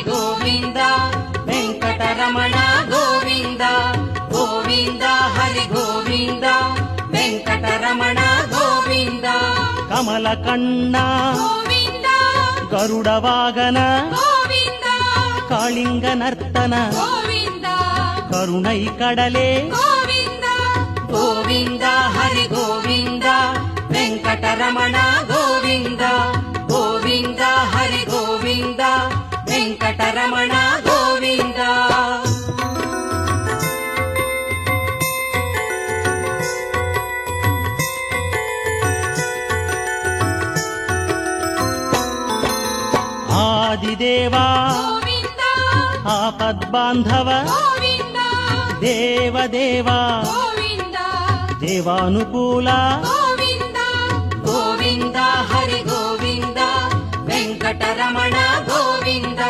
ಗೋವಿಂದ ವೆಂಕಟರಮಣ ಗೋವಿಂದ ಗೋವಿಂದ ಹರಿ ಗೋವಿಂದ ವೆಂಕಟರಮಣ ಗೋವಿಂದ ಕಮಲ ಕಣ್ಣ ಗೋವಿಂದ ಗರುಡ ವಾಗನ ಗೋವಿಂದ ಕಾಳಿಂಗ ನರ್ತನ ಗೋವಿಂದ ಕರುಣೈ ಕಡಲೆ ಗೋವಿಂದ ಗೋವಿಂದ ಹರಿ ಗೋವಿಂದ ವೆಂಕಟರಮಣ ಗೋವಿಂದ ಗೋವಿಂದ ಹರಿ ಗೋವಿಂದ ವೆಂಕಟರಮಣ ಗೋವಿಂದ ಆದಿದೇವ ಗೋವಿಂದ ಆಪದ್ಬಾಂಧವ ಗೋವಿಂದ ದೇವದೇವ ಗೋವಿಂದ ದೇವಾನುಕೂಲ ಗೋವಿಂದ ಗೋವಿಂದ ಹರಿ ಗೋವಿಂದ ವೆಂಕಟರಮಣ ಗೋವಿಂದ